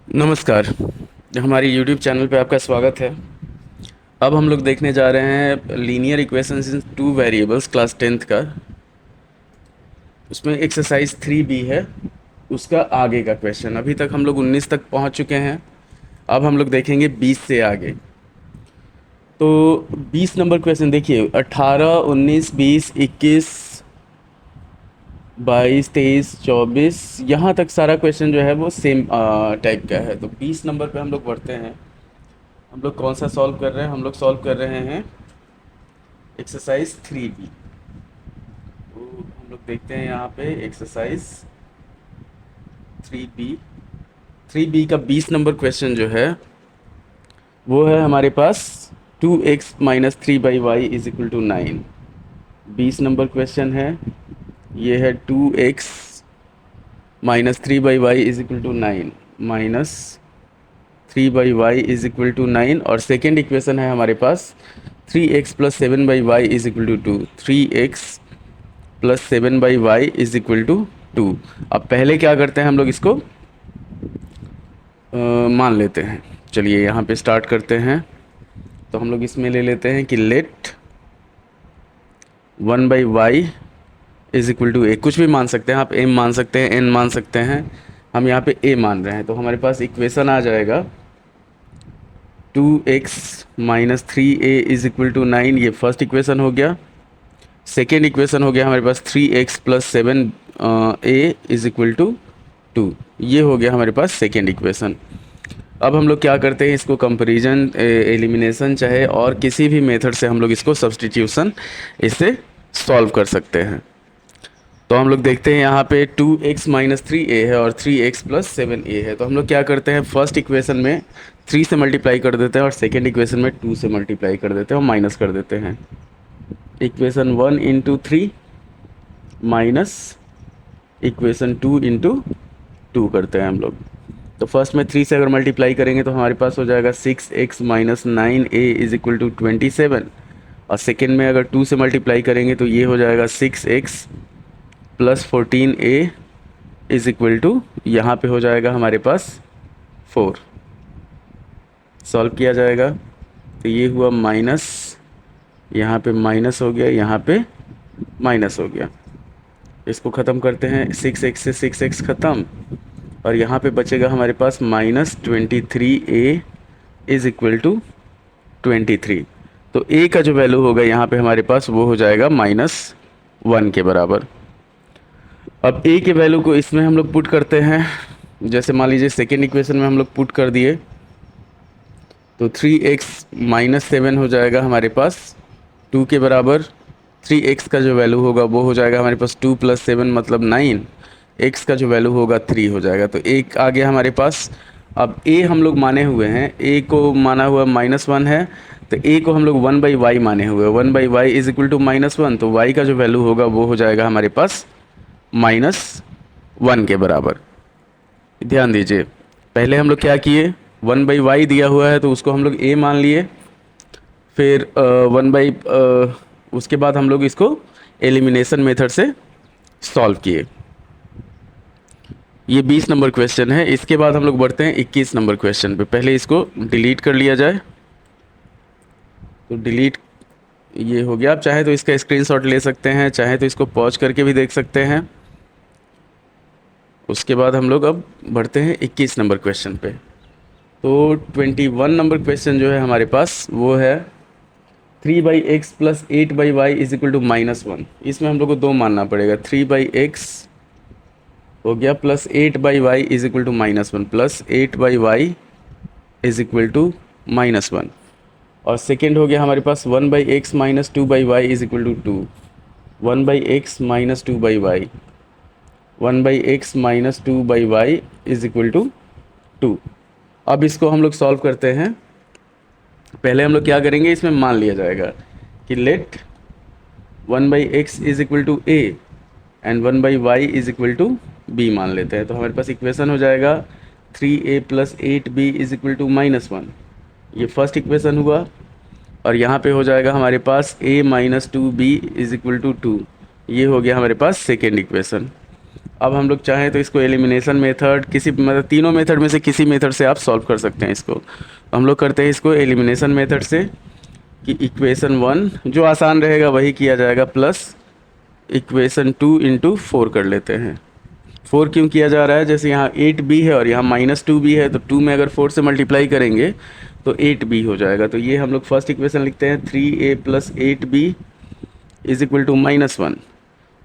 नमस्कार। हमारी YouTube channel पे आपका स्वागत है। अब हम लोग देखने जा रहे हैं लीनियर इक्वेशंस इन टू वेरिएबल्स क्लास टेंथ का। उसमें एक्सरसाइज 3B है, उसका आगे का क्वेश्चन। अभी तक हम लोग 19 तक पहुंच चुके हैं। अब हम लोग देखेंगे 20 से आगे। तो 20 नंबर क्वेश्चन देखिए, 18, 19, 20, 21, 22, 23, 24, यहाँ तक सारा क्वेश्चन जो है वो सेम टाइप का है। तो 20 नंबर पे हम लोग बढ़ते हैं। हम लोग कौन सा सॉल्व कर रहे हैं? हम लोग सॉल्व कर रहे हैं एक्सरसाइज 3B। तो हम लोग देखते हैं यहाँ पे एक्सरसाइज 3B। 3B का 20 नंबर क्वेश्चन जो है वो है हमारे पास 2x minus 3/y is equal to 9। 20 number question है, ये है 2x minus 3/y is equal to 9 minus 3/y is equal to 9। और सेकेंड इक्वेशन है हमारे पास 3x plus 7/y is equal to 2। 3x plus 7/y is equal to 2। अब पहले क्या करते हैं, हम लोग इसको मान लेते हैं। चलिए यहाँ पे स्टार्ट करते हैं। तो हम लोग इसमें ले लेते हैं कि let 1/y is equal to a। कुछ भी मान सकते हैं आप, m मान सकते हैं, n मान सकते हैं। हम यहाँ पे a मान रहे हैं, तो हमारे पास इक्वेशन आ जाएगा 2x minus 3a is equal to 9। ये फर्स्ट इक्वेशन हो गया। सेकेंड इक्वेशन हो गया हमारे पास 3x plus 7a is equal to 2। ये हो गया हमारे पास सेकेंड इक्वेशन। अब हम लोग क्या करते हैं, इसको कंपैरिजन, एलिमिनेशन चाहे और किसी भी मेथड से हम लोग इसको सब्स्टिट्यूशन इससे सॉल्व कर सकते हैं। तो हम लोग देखते हैं यहाँ पे 2x माइनस 3a है और 3x प्लस 7a है। तो हम लोग क्या करते हैं, फर्स्ट इक्वेशन में 3 से मल्टीप्लाई कर देते हैं और सेकेंड इक्वेशन में 2 से मल्टीप्लाई कर देते हैं और माइनस कर देते हैं। Equation 1 into 3 minus equation 2 into 2 करते हैं हम लोग। तो फर्स्ट में 3 से अगर मल्टीप्लाई करेंगे तो हमारे पास हो जाएगा 6x minus 9a is equal to 27। और सेकेंड में अगर 2 से मल्टीप्लाई करेंगे तो ये हो जाएगा 6x plus 14a is equal to, यहाँ पे हो जाएगा हमारे पास 4। सॉल्व किया जाएगा तो ये हुआ माइनस, यहाँ पे माइनस हो गया, यहाँ पे माइनस हो गया। इसको ख़त्म करते हैं, 6x से 6x ख़त्म और यहाँ पे बचेगा हमारे पास minus 23a is equal to 23। तो a का जो वैल्यू होगा यहाँ पे हमारे पास वो हो जाएगा -1 के बराबर। अब a के वैल्यू को इसमें हम लोग पुट करते हैं। जैसे मान लीजिए सेकेंड इक्वेशन में हम लोग पुट कर दिए तो 3x माइनस 7 हो जाएगा हमारे पास 2 के बराबर। 3x का जो वैल्यू होगा वो हो जाएगा हमारे पास 2 प्लस 7 मतलब 9। x का जो वैल्यू होगा 3 हो जाएगा। तो एक आ गया हमारे पास। अब a हम लोग माने हुए हैं, a को माना हुआ -1 है, तो a को हम लोग 1/y माने हुए, 1/y इज इक्वल टू -1। तो y का जो वैल्यू होगा वो हो जाएगा हमारे पास -1 के बराबर। ध्यान दीजिए, पहले हम लोग क्या किए, 1/y दिया हुआ है तो उसको हम लोग a मान लिए। फिर उसके बाद हम लोग इसको एलिमिनेशन मेथड से सॉल्व किए। ये 20 नंबर क्वेश्चन है। इसके बाद हम लोग बढ़ते हैं 21 नंबर क्वेश्चन पे। पहले इसको डिलीट कर लिया जाए। तो डिलीट ये हो गया। आप चाहे तो इसका स्क्रीनशॉट ले सकते हैं, चाहे तो इसको पॉज करके भी देख सकते हैं। उसके बाद हम लोग अब बढ़ते हैं 21 नंबर क्वेश्चन पे। तो 21 नंबर क्वेश्चन जो है हमारे पास वो है 3/x plus 8/y is equal to -1। इसमें हम लोग को 2 मानना पड़ेगा। 3/x हो गया plus 8/y is equal to -1 plus 8/y is equal to -1। और सेकेंड हो गया हमारे पास 1/x minus 2/y is equal to 2। 1/x minus 2/y, 1/x minus 2/y is equal to 2। अब इसको हम लोग सॉल्व करते हैं। पहले हम लोग क्या करेंगे, इसमें मान लिया जाएगा कि let 1/x is equal to a and 1/y is equal to b मान लेते हैं। तो हमारे पास इक्वेशन हो जाएगा 3a plus 8b is equal to -1। ये फर्स्ट इक्वेशन हुआ। और यहाँ पे हो जाएगा हमारे पास a minus 2b is equal to 2। ये हो गया हमारे पास सेकेंड इक्वेशन। अब हम लोग चाहें तो इसको एलिमिनेशन मेथड किसी मतलब तीनों मेथड में से किसी मेथड से आप सॉल्व कर सकते हैं इसको। तो हम लोग करते हैं इसको एलिमिनेशन मेथड से कि इक्वेशन 1 जो आसान रहेगा वही किया जाएगा, प्लस इक्वेशन 2 इंटू 4 कर लेते हैं। 4 क्यों किया जा रहा है, जैसे यहाँ 8b है और यहाँ -2b है, तो 2 में अगर 4 से मल्टीप्लाई करेंगे तो 8b हो जाएगा। तो ये हम लोग फर्स्ट इक्वेशन लिखते हैं 3a plus 8b is equal to -1,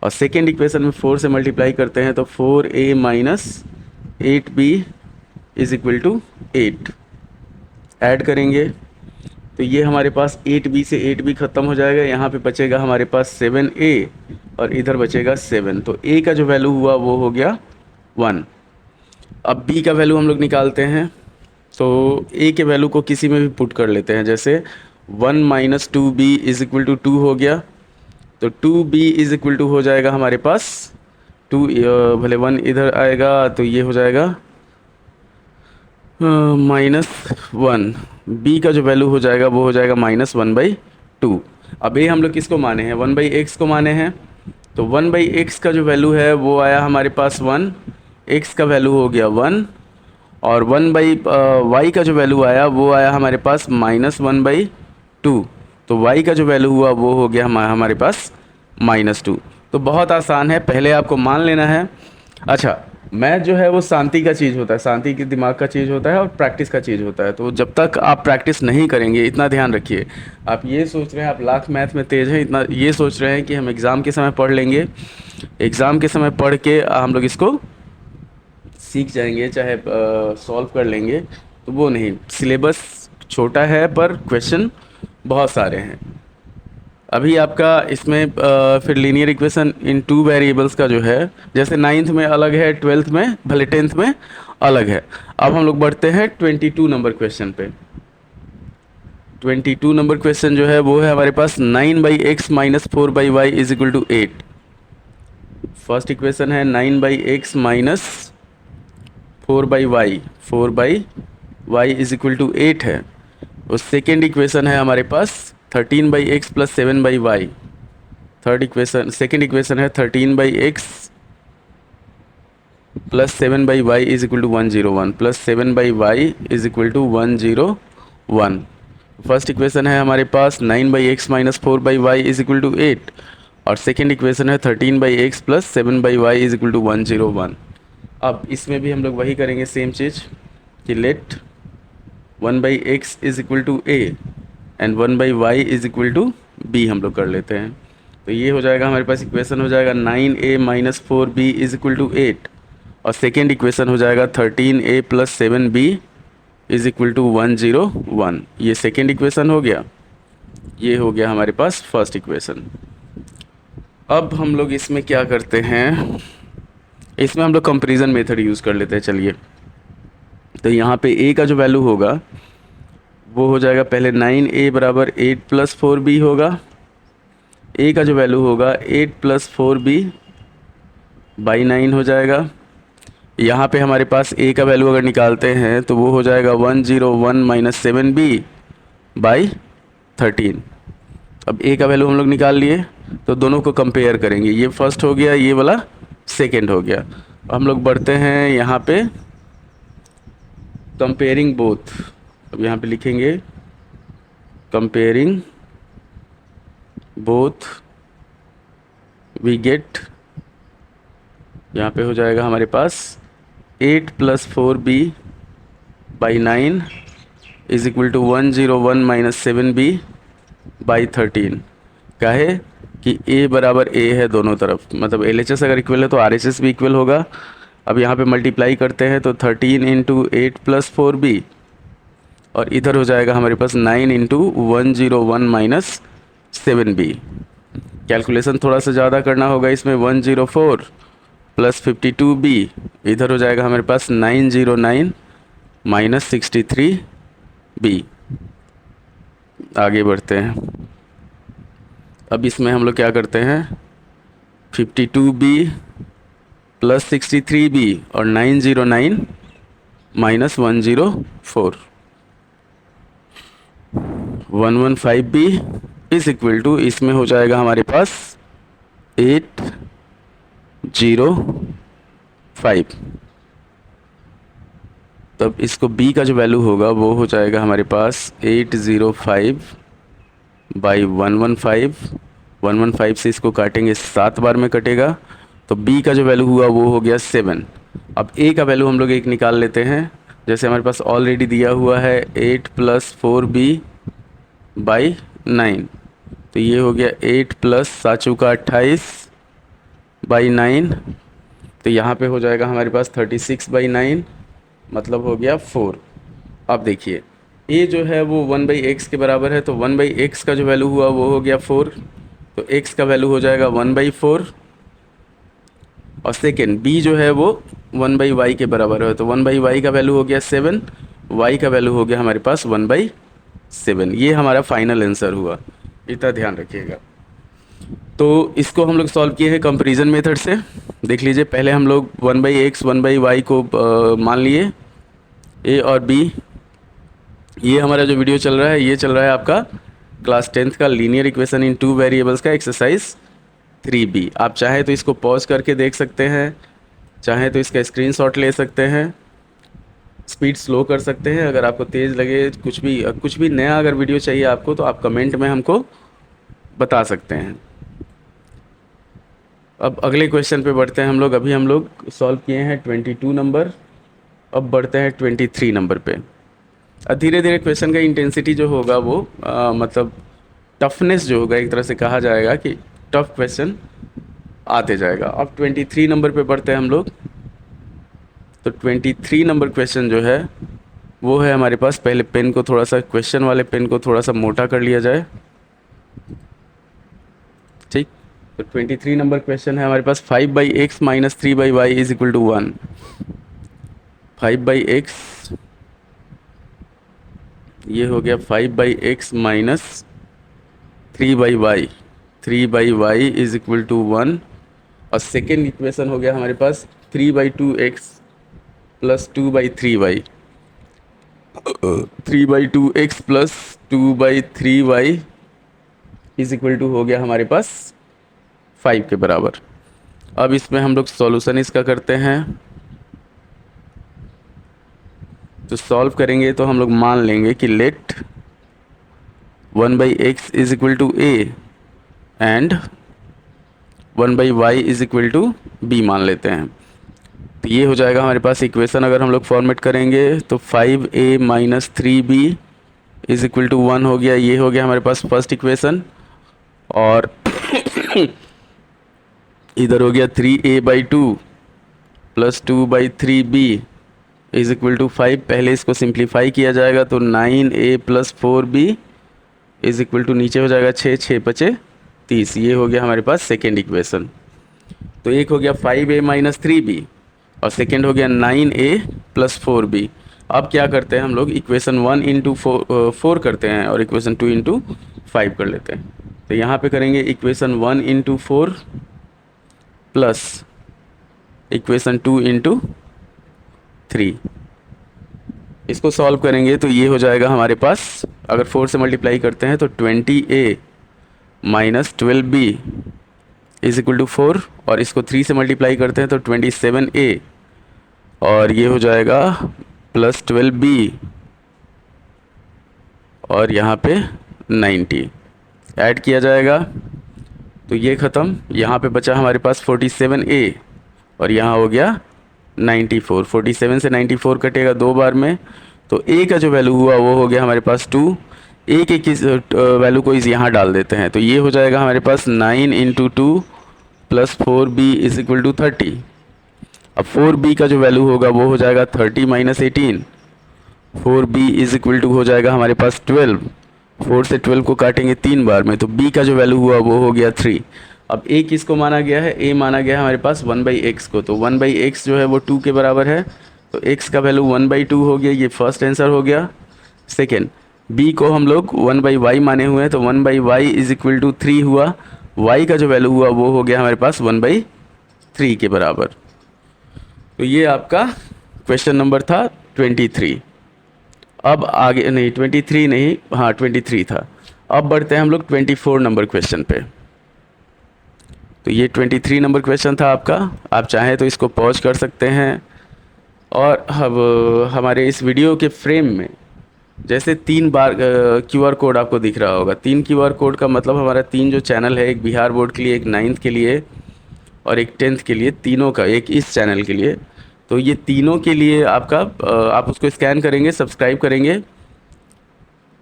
और सेकेंड इक्वेशन में 4 से मल्टीप्लाई करते हैं तो 4a minus 8b is equal to 8 add करेंगे तो ये हमारे पास 8b से 8b ख़त्म हो जाएगा, यहाँ पे बचेगा हमारे पास 7a और इधर बचेगा 7। तो a का जो वैल्यू हुआ वो हो गया 1। अब b का वैल्यू हम लोग निकालते हैं, तो a के वैल्यू को किसी में भी पुट कर लेते हैं, जैसे 1 minus 2b is equal to 2 हो गया, तो 2b इज इक्वल टू हो जाएगा हमारे पास 2, भले 1 इधर आएगा तो ये हो जाएगा -1। b का जो वैल्यू हो जाएगा वो हो जाएगा -1/2। अब ये हम लोग किसको माने हैं, 1/x को माने हैं, तो 1/x का जो वैल्यू है वो आया हमारे पास 1, x का वैल्यू हो गया 1, और 1/y का जो वैल्यू आया वो आया हमारे पास -1/2। तो y का जो वैल्यू हुआ वो हो गया हमारे पास -2। तो बहुत आसान है, पहले आपको मान लेना है। अच्छा, मैथ जो है वो शांति का चीज़ होता है, शांति के दिमाग का चीज़ होता है और प्रैक्टिस का चीज़ होता है। तो जब तक आप प्रैक्टिस नहीं करेंगे, इतना ध्यान रखिए, आप ये सोच रहे हैं आप लाख मैथ में तेज़ हैं, इतना ये सोच रहे हैं कि हम एग्ज़ाम के समय पढ़ लेंगे, एग्ज़ाम के समय पढ़ के हम लोग इसको सीख जाएंगे, चाहे सॉल्व कर लेंगे, तो वो नहीं। सिलेबस छोटा है पर क्वेश्चन बहुत सारे हैं। अभी आपका इसमें फिर लीनियर इक्वेशन इन 2 वेरिएबल्स का जो है, जैसे 9th में अलग है, 12th में भले 10th में अलग है। अब हम लोग बढ़ते हैं 22 नंबर क्वेश्चन पे। 22 नंबर क्वेश्चन जो है वो है हमारे पास 9/x minus 4/y is equal to 8। First equation है 9/x minus 4/y, 4/y is equal to 8 है। और सेकेंड इक्वेशन है हमारे पास 13/x plus 7/y। Third equation, second equation है 13/x plus 7/y is equal to 101 plus 7/y is equal to 101। First equation है हमारे पास 9/x minus 4/y is equal to 8, और सेकेंड इक्वेशन है 13/x plus 7/y is equal to 101। अब इसमें भी हम लोग वही करेंगे, सेम चीज़, कि let 1/x is equal to a and 1/y is equal to b हम लोग कर लेते हैं। तो ये हो जाएगा हमारे पास, इक्वेशन हो जाएगा 9a minus 4b is equal to 8, और सेकेंड इक्वेशन हो जाएगा 13a plus 7b is equal to 101। ये सेकेंड इक्वेशन हो गया, ये हो गया हमारे पास फर्स्ट इक्वेशन। अब हम लोग इसमें क्या करते हैं, इसमें हम लोग कंपैरिजन मेथड यूज़ कर लेते हैं। चलिए, तो यहाँ पे a का जो वैल्यू होगा वो हो जाएगा, पहले 9a बराबर 8 प्लस 4b होगा, a का जो वैल्यू होगा 8 प्लस 4b बाई 9 हो जाएगा। यहाँ पे हमारे पास a का वैल्यू अगर निकालते हैं तो वो हो जाएगा 101 माइनस 7b बाई 13। अब a का वैल्यू हम लोग निकाल लिए, तो दोनों को कंपेयर करेंगे, ये फर्स्ट हो गया, ये वाला सेकेंड हो गया। हम लोग बढ़ते हैं यहाँ पे कंपेयरिंग बोथ। अब यहाँ पे लिखेंगे कंपेयरिंग बोथ वी गेट, यहाँ पे हो जाएगा हमारे पास 8 plus 4b by 9 is equal to 101 minus 7b by 13। क्या है कि a बराबर a है दोनों तरफ, मतलब LHS अगर इक्वल है तो RHS भी इक्वल होगा। अब यहाँ पे मल्टीप्लाई करते हैं तो 13 इंटू 8 प्लस 4b, और इधर हो जाएगा हमारे पास 9 इंटू 101 माइनस 7b। कैलकुलेशन थोड़ा सा ज़्यादा करना होगा इसमें, 104 प्लस 52b, इधर हो जाएगा हमारे पास 909 माइनस 63b। आगे बढ़ते हैं। अब इसमें हम लोग क्या करते हैं, 52b प्लस 63b और 909 minus 104, 115b is equal to, इसमें हो जाएगा हमारे पास 80 5। तब इसको b का जो वैल्यू होगा वो हो जाएगा हमारे पास 805 बाई 115 से इसको काटेंगे 7 बार में कटेगा, तो b का जो वैल्यू हुआ वो हो गया 7। अब a का वैल्यू हम लोग एक निकाल लेते हैं, जैसे हमारे पास ऑलरेडी दिया हुआ है 8 प्लस 4b बाई 9, तो ये हो गया 8 प्लस 7 का 28 बाई 9, तो यहाँ पे हो जाएगा हमारे पास 36 बाई 9, मतलब हो गया 4। अब देखिए a जो है वो 1/x के बराबर है, तो 1/x का जो वैल्यू हुआ वो हो गया 4, तो x का वैल्यू हो जाएगा 1/4। और सेकेंड b जो है वो 1/y के बराबर है, तो 1/y का वैल्यू हो गया 7, y का वैल्यू हो गया हमारे पास 1/7। ये हमारा फाइनल आंसर हुआ, इतना ध्यान रखिएगा। तो इसको हम लोग सॉल्व किए हैं कंपैरिजन मेथड से। देख लीजिए, पहले हम लोग 1/x 1/y को मान लिए a और b। ये हमारा जो वीडियो चल रहा है ये चल रहा है आपका क्लास 10th का लीनियर इक्वेशन इन 2 वेरिएबल्स का एक्सरसाइज 3b। आप चाहे तो इसको पॉज करके देख सकते हैं, चाहे तो इसका स्क्रीनशॉट ले सकते हैं, स्पीड स्लो कर सकते हैं। अगर आपको तेज़ लगे, कुछ भी नया अगर वीडियो चाहिए आपको, तो आप कमेंट में हमको बता सकते हैं। अब अगले क्वेश्चन पे बढ़ते हैं हम लोग। अभी हम लोग सॉल्व किए हैं 22 नंबर, अब बढ़ते हैं 23 नंबर पे। धीरे धीरे क्वेश्चन का इंटेंसिटी जो होगा वो मतलब टफनेस जो होगा, एक तरह से कहा जाएगा कि टफ क्वेश्चन आते जाएगा। अब 23 नंबर पे बढ़ते हैं हम लोग। तो 23 नंबर क्वेश्चन जो है वो है हमारे पास, पहले पेन को थोड़ा सा, क्वेश्चन वाले पेन को थोड़ा सा मोटा कर लिया जाए, ठीक। तो 23 नंबर क्वेश्चन है हमारे पास 5/x minus 3/y is equal to 1। 5/x, ये हो गया 5/x minus 3/y, 3/y is equal to 1। और सेकेंड इक्वेशन हो गया हमारे पास 3/2x plus 2/3y, 3/2x plus 2/3y is equal to हो गया हमारे पास 5 के बराबर। अब इसमें हम लोग सॉल्यूशन इसका करते हैं। तो सॉल्व करेंगे तो हम लोग मान लेंगे कि let 1/x is equal to a and 1/y is equal to b मान लेते हैं। तो ये हो जाएगा हमारे पास इक्वेशन। अगर हम लोग फॉर्मेट करेंगे तो 5a minus 3b is equal to 1 हो गया। ये हो गया हमारे पास फर्स्ट इक्वेशन। और इधर हो गया 3a/2 plus 2/3b is equal to 5। पहले इसको सिंप्लीफाई किया जाएगा तो 9a plus 4b is equal to, नीचे हो जाएगा 6, 6 × 30। ये हो गया हमारे पास सेकेंड इक्वेशन। तो एक हो गया 5a माइनस 3b और सेकेंड हो गया 9a प्लस 4b। अब क्या करते हैं हम लोग, इक्वेशन 1 इंटू 4 करते हैं और इक्वेशन 2 इंटू 5 कर लेते हैं। तो यहाँ पे करेंगे equation 1 into 4 plus equation 2 into 3। इसको सॉल्व करेंगे तो ये हो जाएगा हमारे पास, अगर 4 से मल्टीप्लाई करते हैं तो 20a minus 12b is equal to 4, और इसको 3 से मल्टीप्लाई करते हैं तो 27a, और ये हो जाएगा प्लस 12b और यहाँ पे 90 ऐड किया जाएगा तो ये ख़त्म। यहाँ पे बचा हमारे पास 47a और यहाँ हो गया 94। 47 से 94 कटेगा 2 बार में, तो a का जो वैल्यू हुआ वो हो गया हमारे पास 2। a के किस वैल्यू को इस यहाँ डाल देते हैं तो ये हो जाएगा हमारे पास 9 into 2 plus 4b is equal to 30। अब 4b का जो वैल्यू होगा वो हो जाएगा 30 minus 18। 4b is equal to हो जाएगा हमारे पास 12। 4 से 12 को काटेंगे 3 बार में, तो b का जो वैल्यू हुआ वो हो गया 3। अब a किसको माना गया है, a माना गया है हमारे पास 1/x को, तो 1/x जो है वो 2 के बराबर है, तो x का वैल्यू 1/2 हो गया। ये फर्स्ट आंसर हो गया। सेकेंड, b को हम लोग 1/y माने हुए हैं, तो 1/y इज इक्वल टू 3 हुआ। y का जो वैल्यू हुआ वो हो गया हमारे पास 1/3 के बराबर। तो ये आपका क्वेश्चन नंबर था 23। अब आगे नहीं 23 नहीं, हाँ 23 था। अब बढ़ते हैं हम लोग 24 नंबर क्वेश्चन पे। तो ये 23 नंबर क्वेश्चन था आपका। आप चाहें तो इसको पॉज कर सकते हैं। और अब हमारे इस वीडियो के फ्रेम में जैसे 3 बार क्यूआर कोड आपको दिख रहा होगा। 3 क्यूआर कोड का मतलब हमारा 3 जो चैनल है, एक बिहार बोर्ड के लिए, एक 9th के लिए और एक 10th के लिए, तीनों का एक इस चैनल के लिए। तो ये तीनों के लिए आपका आप उसको स्कैन करेंगे, सब्सक्राइब करेंगे।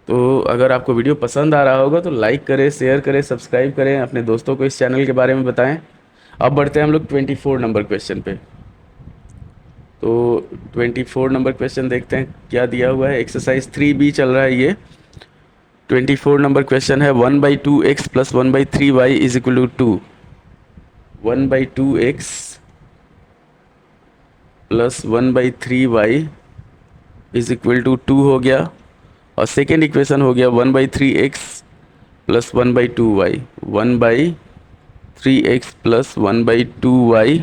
तो अगर आपको वीडियो पसंद आ रहा होगा तो लाइक करें, शेयर करें, सब्सक्राइब करें, अपने दोस्तों को इस चैनल के बारे में बताएं। अब बढ़ते हैं हम लोग 24 नंबर क्वेश्चन पे। तो 24 नंबर क्वेश्चन देखते हैं क्या दिया हुआ है। एक्सरसाइज 3B चल रहा है ये। 24 नंबर क्वेश्चन है 1/2x plus 1/3y is equal to 2। 1/2x plus 1/3y is equal to 2 हो गया। और सेकेंड इक्वेशन हो गया 1/3x plus 1/2y। 1/3x plus 1/2y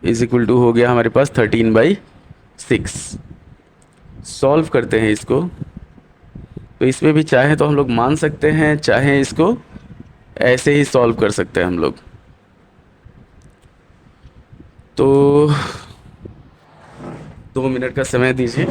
is equal to हो गया हमारे पास 13/6। सॉल्व करते हैं इसको। तो इसमें भी चाहे तो हम लोग मान सकते हैं, चाहे इसको ऐसे ही सॉल्व कर सकते हैं हम लोग। तो 2 मिनट का समय दीजिए।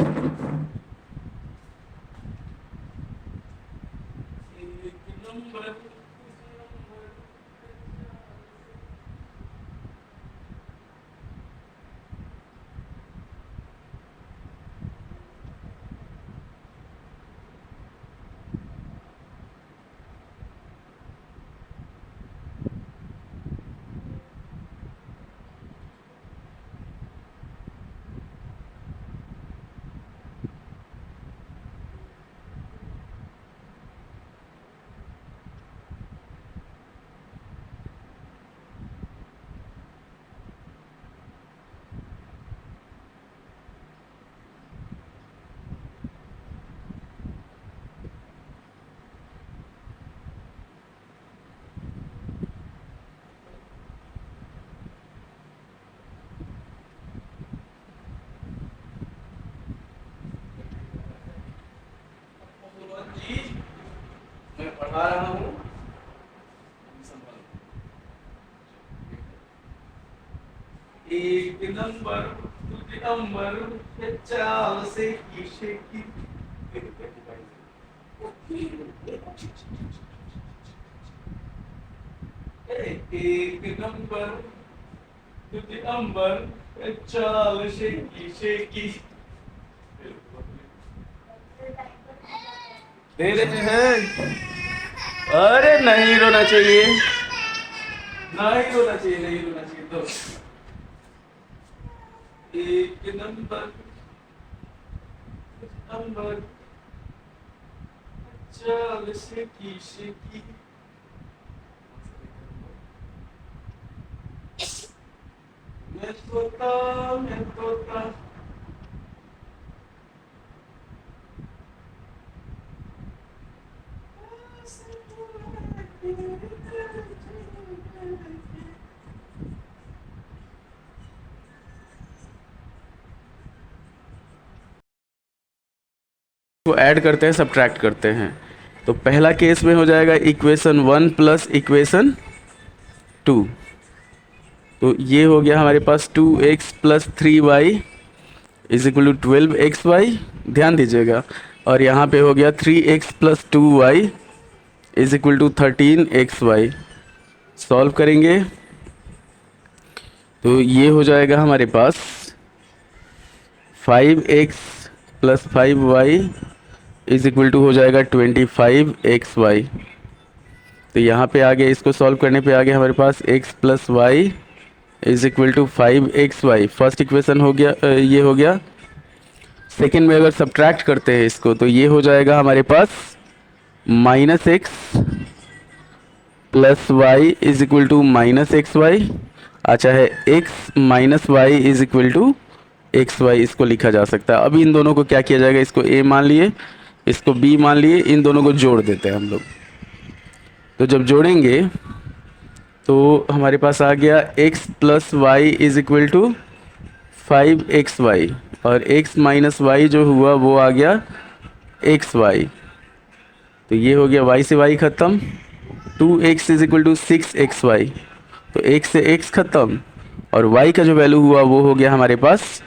मैं पढ़ा रहा हूँ। एक नंबर दूसरे नंबर चाल से की एक नंबर दूसरे नंबर चाल से की दे रहे हैं। अरे नहीं रोना चाहिए, नहीं रोना चाहिए, नहीं रोना चाहिए। तो एक नंबर नंबर चाल से की मैं तोता को ऐड करते हैं, सब्ट्रैक्ट करते हैं। तो पहला केस में हो जाएगा इक्वेशन 1 प्लस इक्वेशन 2। तो ये हो गया हमारे पास 2x plus 3y is equal to 12xy। ध्यान दीजिएगा। और यहाँ पे हो गया 3x plus 2y is equal to 13xy। Solve करेंगे तो ये हो जाएगा हमारे पास 5x plus 5y is equal to हो जाएगा 25xy। तो यहाँ पे आगे इसको सॉल्व करने पे आगे हमारे पास x plus y is equal to 5xy। First equation हो गया, ये हो गया। सेकेंड में अगर सब्ट्रैक्ट करते हैं इसको तो ये हो जाएगा हमारे पास -x plus y is equal to -xy। अच्छा है x minus y is equal to xy, इसको लिखा जा सकता है। अभी इन दोनों को क्या किया जाएगा, इसको a मान लिए, इसको b मान लिए, इन दोनों को जोड़ देते हैं हम लोग। तो जब जोड़ेंगे तो हमारे पास आ गया x plus y is equal to 5xy और x माइनस वाई जो हुआ वो आ गया xy। तो ये हो गया y से y ख़त्म। 2x is equal to 6xy। तो तो x से x खत्म, और y का जो वैल्यू हुआ वो हो गया हमारे पास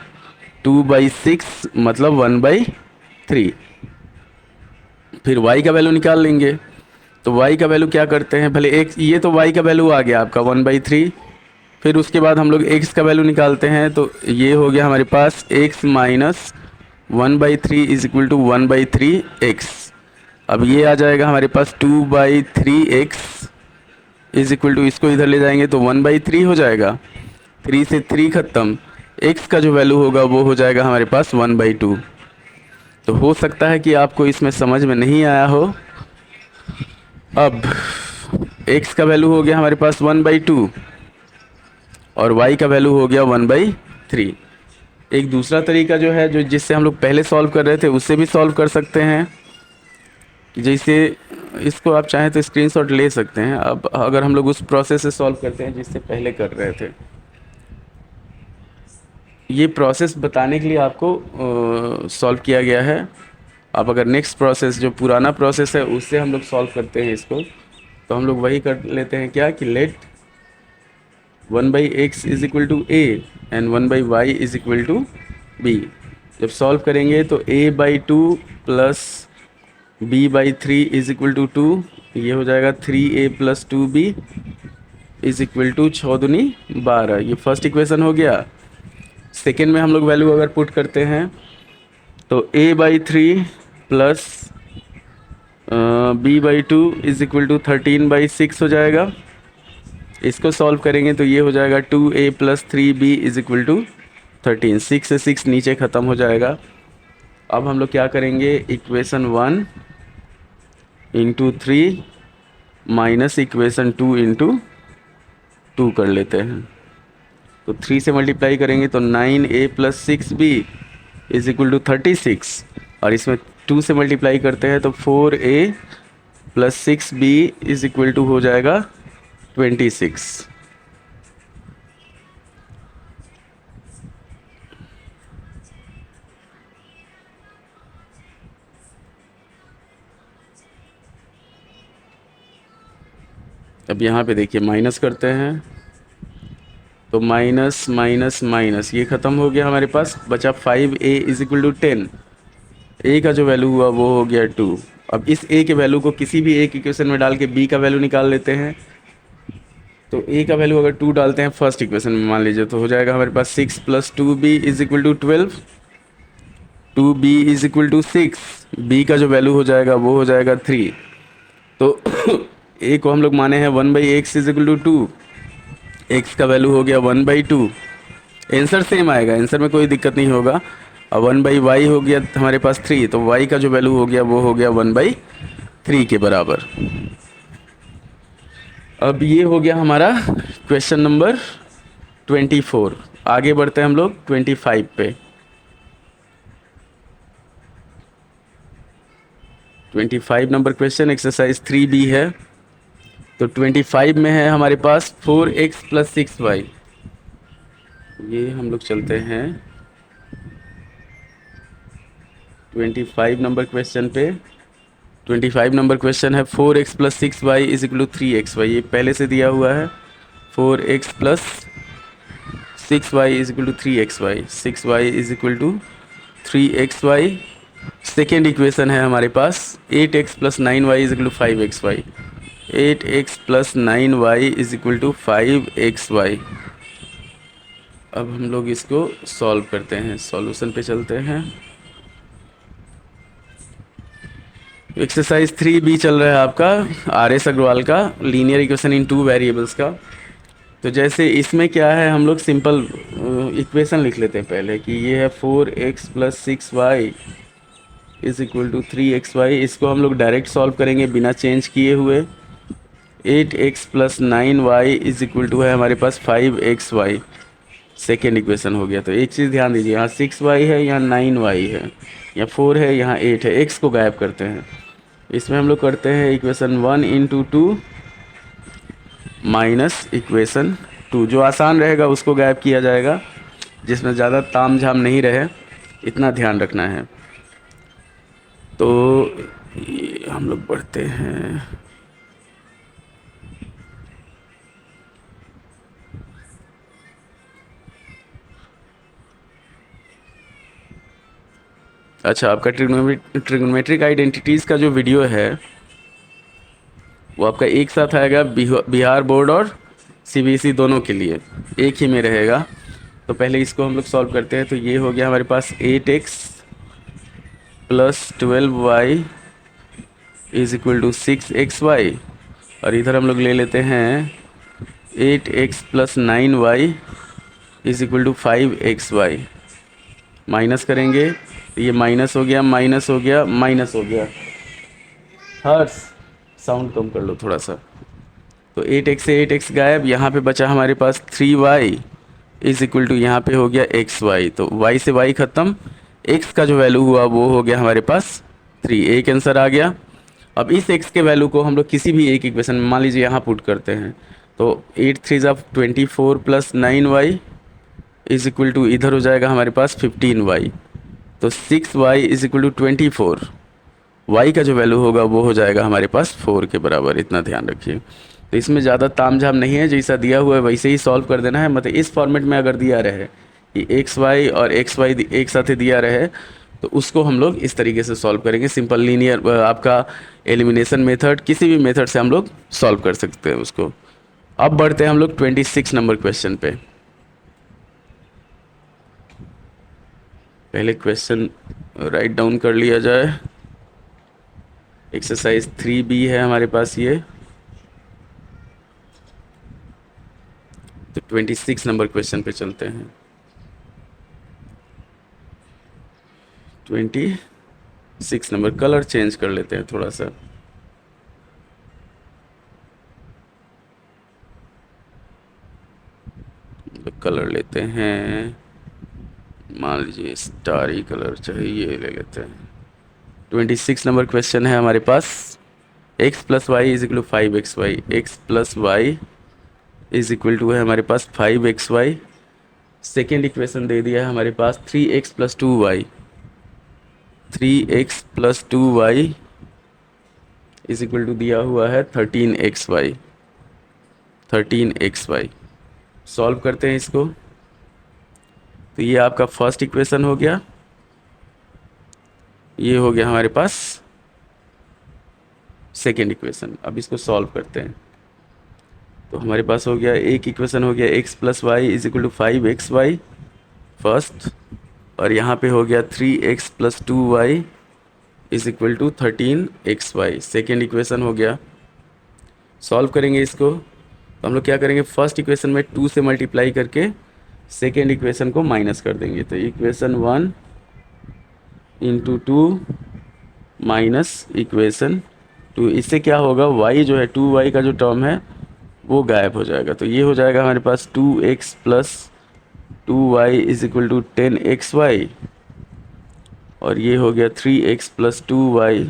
2/6 मतलब 1/3। फिर y का वैल्यू निकाल लेंगे। तो y का वैल्यू क्या करते हैं, भले एक ये तो y का वैल्यू आ गया आपका 1/3। फिर उसके बाद हम लोग x का वैल्यू निकालते हैं, तो ये हो गया हमारे पास x minus 1/3 is equal to 1/3x। अब ये आ जाएगा हमारे पास 2/3x इज इक्वल टू, इसको इधर ले जाएंगे तो 1/3 हो जाएगा, 3 से 3 खत्म, x का जो वैल्यू होगा वो हो जाएगा हमारे पास 1/2। तो हो सकता है कि आपको इसमें समझ में नहीं आया हो। अब x का वैल्यू हो गया हमारे पास 1/2 और y का वैल्यू हो गया 1/3। एक दूसरा तरीका जो है, जो जिससे हम लोग पहले सॉल्व कर रहे थे उससे भी सॉल्व कर सकते हैं। जैसे इसको आप चाहें तो स्क्रीनशॉट ले सकते हैं। अब अगर हम लोग उस प्रोसेस से सॉल्व करते हैं जिससे पहले कर रहे थे, ये प्रोसेस बताने के लिए आपको सॉल्व किया गया है। अब अगर नेक्स्ट प्रोसेस जो पुराना प्रोसेस है उससे हम लोग सॉल्व करते हैं इसको, तो हम लोग वही कर लेते हैं क्या कि let 1/x is equal to a and 1/y is equal to b। जब सॉल्व करेंगे तो a/2 plus b/3 is equal to 2, ये हो जाएगा 3a plus 2b is equal to 6 दूनी 12। ये फर्स्ट इक्वेशन हो गया। सेकेंड में हम लोग वैल्यू अगर पुट करते हैं तो a/3 plus b/2 is equal to 13/6 हो जाएगा। इसको सॉल्व करेंगे तो ये हो जाएगा 2a plus 3b is equal to 13। 6 से 6 नीचे ख़त्म हो जाएगा। अब हम लोग क्या करेंगे, equation 1 into 3 minus equation 2 into 2 कर लेते हैं। तो 3 से मल्टीप्लाई करेंगे तो 9a plus 6b is equal to 36, और इसमें 2 से मल्टीप्लाई करते हैं तो 4a plus 6b is equal to हो जाएगा 26। अब यहाँ पे देखिए माइनस करते हैं तो माइनस माइनस माइनस ये ख़त्म हो गया, हमारे पास बचा 5a is equal to 10। a का जो वैल्यू हुआ वो हो गया 2। अब इस a के वैल्यू को किसी भी एक इक्वेशन में डाल के b का वैल्यू निकाल लेते हैं। तो a का वैल्यू अगर 2 डालते हैं फर्स्ट इक्वेशन में मान लीजिए, तो हो जाएगा हमारे पास 6 plus 2b is equal to 12, 2b is equal to 6, b का जो वैल्यू हो जाएगा वो हो जाएगा 3। तो a को हम लोग माने हैं 1/x is equal to 2, x का वैल्यू हो गया 1/2। आंसर सेम आएगा, आंसर में कोई दिक्कत नहीं होगा। अब 1/y हो गया हमारे पास 3, तो y का जो वैल्यू हो गया वो हो गया 1/3 के बराबर। अब ये हो गया हमारा क्वेश्चन नंबर 24। आगे बढ़ते हैं हम लोग 25 पे। 25 नंबर क्वेश्चन एक्सरसाइज 3b है। तो 25 में है हमारे पास 4x प्लस 6y। ये हम लोग चलते हैं 25 नंबर क्वेश्चन पे। 25 नंबर क्वेश्चन है 4x plus 6y is equal to 3xy। ये पहले से दिया हुआ है 4x plus 6y is equal to 3xy, 6y is equal to 3xy। Second equation है हमारे पास 8x plus 9y is equal to 5xy, 8x plus 9y is equal to 5xy। अब हम लोग इसको सॉल्व करते हैं, सॉल्यूशन पे चलते हैं। एक्सरसाइज 3b चल रहा है आपका आर.एस. अग्रवाल का, लीनियर इक्वेशन इन 2 वेरिएबल्स का। तो जैसे इसमें क्या है, हम लोग सिंपल इक्वेशन लिख लेते हैं पहले कि ये है 4x plus 6y is equal to 3xy। इसको हम लोग डायरेक्ट सॉल्व करेंगे बिना चेंज किए हुए। 8x plus 9y is equal to है हमारे पास 5xy। सेकेंड इक्वेशन हो गया। तो एक चीज़ ध्यान दीजिए, यहाँ 6y है, यहाँ 9y है, यहाँ 4 है, यहाँ 8 है। x को गायब करते हैं। इसमें हम लोग करते हैं इक्वेशन 1 इंटू 2 माइनस इक्वेशन 2। जो आसान रहेगा उसको गायब किया जाएगा, जिसमें ज़्यादा ताम झाम नहीं रहे, इतना ध्यान रखना है। तो हम लोग बढ़ते हैं अच्छा, आपका ट्रिग्नोमेट्रिक आइडेंटिटीज़ का जो वीडियो है वो आपका एक साथ आएगा बिहार बोर्ड और सीबीएसई दोनों के लिए, एक ही में रहेगा। तो पहले इसको हम लोग सॉल्व करते हैं। तो ये हो गया हमारे पास 8x plus 12y is equal to 6xy, और इधर हम लोग ले लेते हैं 8x plus 9y is equal to 5xy। Minus करेंगे तो ये माइनस हो गया, माइनस हो गया, माइनस हो गया। हर्ष, साउंड कम कर लो थोड़ा सा। तो 8x से 8x गायब, यहाँ पे बचा हमारे पास 3y इज इक्वल टू, यहाँ पे हो गया xy। तो y से y ख़त्म, x का जो वैल्यू हुआ वो हो गया हमारे पास 3। एक आंसर आ गया। अब इस x के वैल्यू को हम लोग किसी भी एक इक्वेशन में मान लीजिए यहाँ पुट करते हैं। तो 8 3 ज़ा 24 plus 9y is equal to, इधर हो जाएगा हमारे पास 15y। तो 6y is equal to 24। y का जो वैल्यू होगा वो हो जाएगा हमारे पास 4 के बराबर। इतना ध्यान रखिए। तो इसमें ज़्यादा तामझाम नहीं है, जैसा दिया हुआ है वैसे ही सॉल्व कर देना है। मतलब इस फॉर्मेट में अगर दिया रहे कि एक्स वाई और एक्स वाई एक साथ ही दिया रहे तो उसको हम लोग इस तरीके से सॉल्व करेंगे। सिंपल लीनियर आपका एलिमिनेशन मेथड, किसी भी मेथड से हम लोग सॉल्व कर सकते हैं उसको। अब बढ़ते हैं हम लोग 26 नंबर क्वेश्चन पे। पहले क्वेश्चन राइट डाउन कर लिया जाए। एक्सरसाइज 3B है हमारे पास ये। तो 26 नंबर क्वेश्चन पे चलते हैं। 26 नंबर, कलर चेंज कर लेते हैं थोड़ा सा। कलर लेते हैं, मान लीजिए स्टारी कलर चाहिए, ले लेते हैं। 26 नंबर क्वेश्चन है हमारे पास। x plus y is equal to 5xy। X plus y is equal to है हमारे पास 5xy। सेकेंड इक्वेशन दे दिया है हमारे पास 3x plus 2y। 3x plus 2y is equal to दिया हुआ है 13xy। 13xy सॉल्व करते हैं इसको। तो ये आपका फर्स्ट इक्वेशन हो गया, ये हो गया हमारे पास सेकेंड इक्वेशन। अब इसको सॉल्व करते हैं। तो हमारे पास हो गया, एक इक्वेशन हो गया x plus y is equal to 5xy first, और यहाँ पे हो गया 3x plus 2y is equal to 13xy second equation हो गया। सॉल्व करेंगे इसको तो हम लोग क्या करेंगे, फर्स्ट इक्वेशन में 2 से मल्टीप्लाई करके सेकेंड इक्वेशन को माइनस कर देंगे। तो इक्वेशन 1 इंटू 2 माइनस इक्वेशन 2, इससे क्या होगा, y जो है 2y का जो टर्म है वो गायब हो जाएगा। तो ये हो जाएगा हमारे पास 2x plus 2y is equal to 10xy, और ये हो गया 3x plus 2y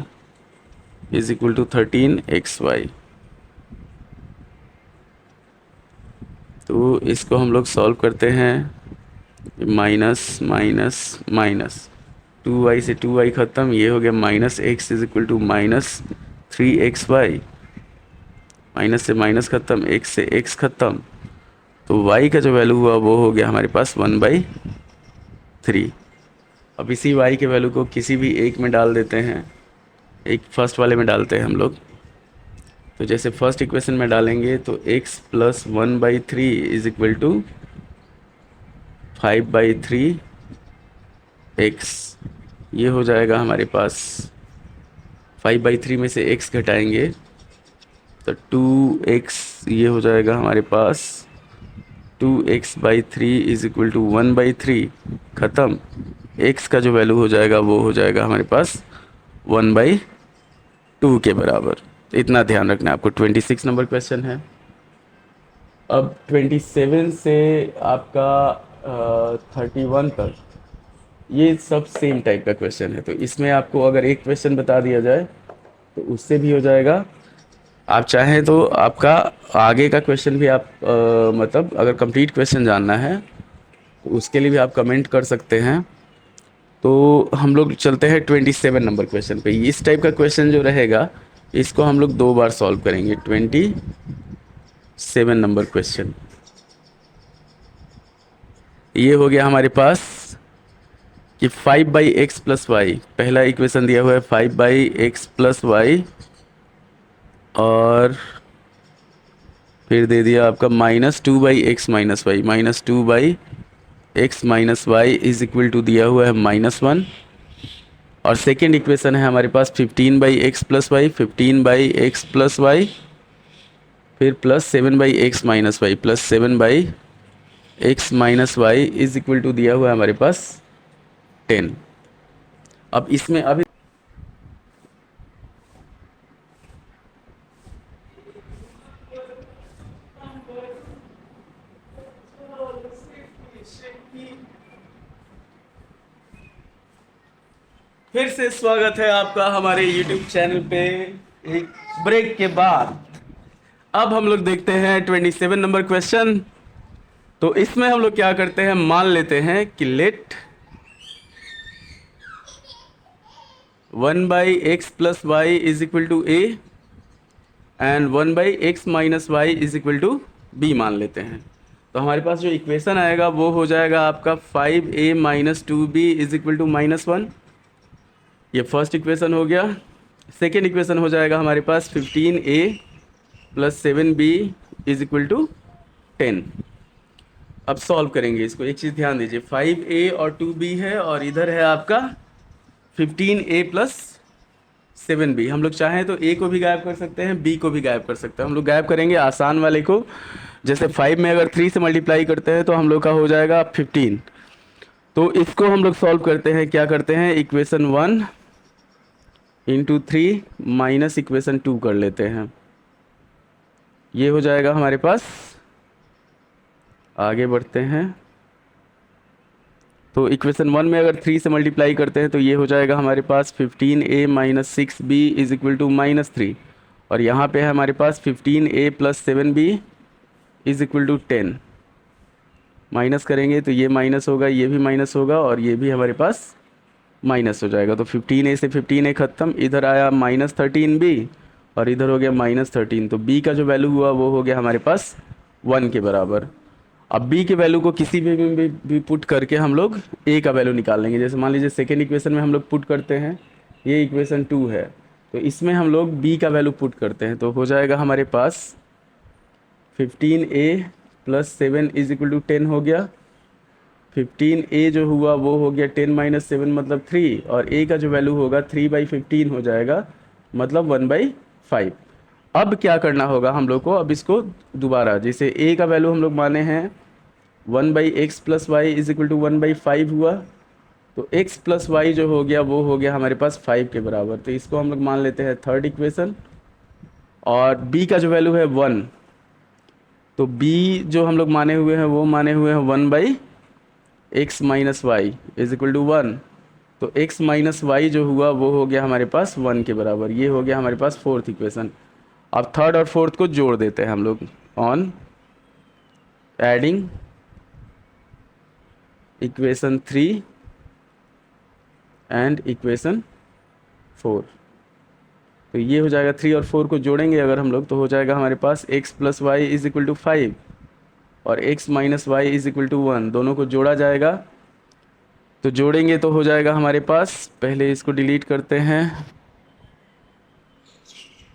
is equal to 13xy। तो इसको हम लोग सॉल्व करते हैं। माइनस माइनस माइनस, 2y से 2y ख़त्म, ये हो गया minus x is equal to minus 3xy। Minus से माइनस ख़त्म, x से x ख़त्म, तो y का जो वैल्यू हुआ वो हो गया हमारे पास 1/3। अब इसी y के वैल्यू को किसी भी एक में डाल देते हैं, एक फर्स्ट वाले में डालते हैं हम लोग। तो जैसे फर्स्ट इक्वेशन में डालेंगे तो x plus 1/3 is equal to 5/3 x, ये हो जाएगा हमारे पास। 5/3 में से x घटाएंगे तो 2x, ये हो जाएगा हमारे पास 2x/3 इज इक्वल टू 1/3 ख़त्म। x का जो वैल्यू हो जाएगा वो हो जाएगा हमारे पास 1/2 के बराबर। तो इतना ध्यान रखना है आपको। 26 नंबर क्वेश्चन है। अब 27 से आपका 31 तक ये सब सेम टाइप का क्वेश्चन है। तो इसमें आपको अगर एक क्वेश्चन बता दिया जाए तो उससे भी हो जाएगा। आप चाहें तो आपका आगे का क्वेश्चन भी आप मतलब अगर कंप्लीट क्वेश्चन जानना है तो उसके लिए भी आप कमेंट कर सकते हैं। तो हम लोग चलते हैं 27 नंबर क्वेश्चन पे। इस टाइप का क्वेश्चन जो रहेगा इसको हम लोग 2 बार सॉल्व करेंगे। 27 नंबर क्वेश्चन ये हो गया हमारे पास कि 5/x+y, पहला इक्वेशन दिया हुआ है 5/x+y, और फिर दे दिया आपका -2/x-y, -2/x-y is equal to दिया हुआ है -1। और सेकेंड इक्वेशन है हमारे पास 15/x+y, 15/x+y, फिर +7/x-y, +7/x-y is equal to दिया हुआ है हमारे पास 10। अब इसमें अभी फिर से स्वागत है आपका हमारे YouTube चैनल पे एक ब्रेक के बाद। अब हम लोग देखते हैं 27 नंबर क्वेश्चन। तो इसमें हम लोग क्या करते हैं, मान लेते हैं कि let 1/x+y is equal to a and 1/x-y is equal to b मान लेते हैं। तो हमारे पास जो इक्वेशन आएगा वो हो जाएगा आपका 5a - 2b is equal to -1। ये फर्स्ट इक्वेशन हो गया। सेकेंड इक्वेशन हो जाएगा हमारे पास 15a + 7b is equal to 10। अब सॉल्व करेंगे इसको। एक चीज़ ध्यान दीजिए, 5a और 2b है और इधर है आपका 15a + 7b। हम लोग चाहें तो a को भी गायब कर सकते हैं, b को भी गायब कर सकते हैं। हम लोग गायब करेंगे आसान वाले को। जैसे 5 में अगर 3 से मल्टीप्लाई करते हैं तो हम लोग का हो जाएगा 15। तो इसको हम लोग सॉल्व करते हैं, क्या करते हैं, इक्वेशन 1 × 3 माइनस इक्वेशन 2 कर लेते हैं। ये हो जाएगा हमारे पास। आगे बढ़ते हैं। तो इक्वेशन 1 में अगर 3 से मल्टीप्लाई करते हैं तो ये हो जाएगा हमारे पास 15a - 6b is equal to -3। और यहाँ पे है हमारे पास 15a + 7b is equal to 10। Minus करेंगे तो ये माइनस होगा, ये भी माइनस होगा और ये भी हमारे पास माइनस हो जाएगा। तो 15a से 15a ख़त्म, इधर आया -13b और इधर हो गया -13। तो b का जो वैल्यू हुआ वो हो गया हमारे पास 1 के बराबर। अब b के वैल्यू को किसी भी पुट करके हम लोग a का वैल्यू निकाल लेंगे। जैसे मान लीजिए सेकेंड इक्वेशन में हम लोग पुट करते हैं, ये इक्वेशन 2 है, तो इसमें हम लोग b का वैल्यू पुट करते हैं। तो हो जाएगा हमारे पास 15a + 7 इज इक्वल टू 10 हो गया। 15a जो हुआ वो हो गया 10 - 7 मतलब 3, और a का जो वैल्यू होगा 3/15 हो जाएगा, मतलब 1/5। अब क्या करना होगा हम लोग को, अब इसको दोबारा, जैसे a का वैल्यू हम लोग माने हैं 1/x+y इज इक्वल टू 1/5 हुआ, तो x + y जो हो गया वो हो गया हमारे पास 5 के बराबर। तो इसको हम लोग मान लेते हैं थर्ड इक्वेशन। और b का जो वैल्यू है 1, तो b जो हम लोग माने हुए हैं वो माने हुए हैं 1/x - y is equal to 1। तो x - y जो हुआ वो हो गया हमारे पास 1 के बराबर। ये हो गया हमारे पास फोर्थ इक्वेशन। अब थर्ड और फोर्थ को जोड़ देते हैं हम लोग on adding equation 3 and equation 4। तो ये हो जाएगा, 3 और 4 को जोड़ेंगे अगर हम लोग तो हो जाएगा हमारे पास x + y is equal to 5 और x - y is equal to 1। दोनों को जोड़ा जाएगा, तो जोड़ेंगे तो हो जाएगा हमारे पास, पहले इसको डिलीट करते हैं,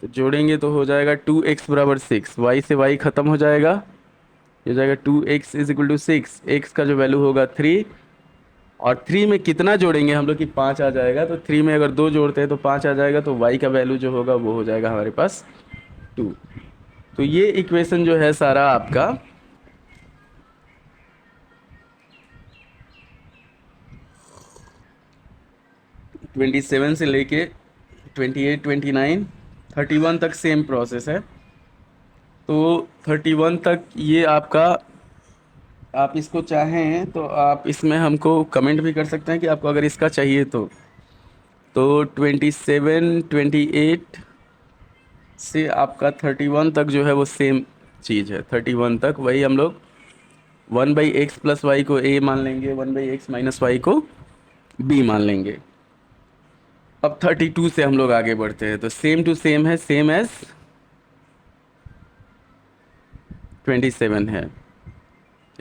तो जोड़ेंगे तो हो जाएगा 2x बराबर 6, y से y ख़त्म हो जाएगा, ये हो जाएगा 2x is equal to 6। x का जो वैल्यू होगा 3, और 3 में कितना जोड़ेंगे हम लोग कि 5 आ जाएगा। तो 3 में अगर 2 जोड़ते हैं तो 5 आ जाएगा, तो y का वैल्यू जो होगा वो हो जाएगा हमारे पास 2। तो ये इक्वेशन जो है सारा आपका 27 से लेके 28, 29, 31 तक सेम प्रोसेस है। तो 31 तक ये आपका, आप इसको चाहें तो आप इसमें हमको कमेंट भी कर सकते हैं कि आपको अगर इसका चाहिए तो 27, 28 से आपका 31 तक जो है वो सेम चीज़ है। 31 तक वही हम लोग 1/x+y को a मान लेंगे, 1/x - y को b मान लेंगे। अब 32 से हम लोग आगे बढ़ते हैं, तो सेम टू सेम है, सेम एज 27 है,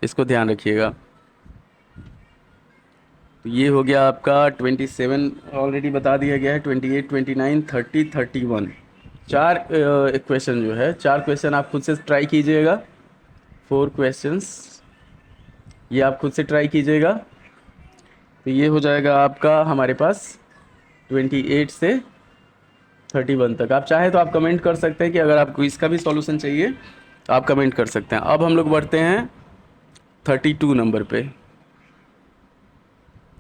इसको ध्यान रखिएगा। तो ये हो गया आपका 27, ऑलरेडी बता दिया गया है, 28, 29, 30, 31। चार क्वेश्चन जो है, चार क्वेश्चन आप खुद से ट्राई कीजिएगा। 4 क्वेश्चंस ये आप खुद से ट्राई कीजिएगा। तो ये हो जाएगा आपका हमारे पास 28 से 31 तक। आप चाहे तो आप कमेंट कर सकते हैं कि अगर आपको इसका भी सॉल्यूशन चाहिए तो आप कमेंट कर सकते हैं। अब हम लोग बढ़ते हैं 32 नंबर पे।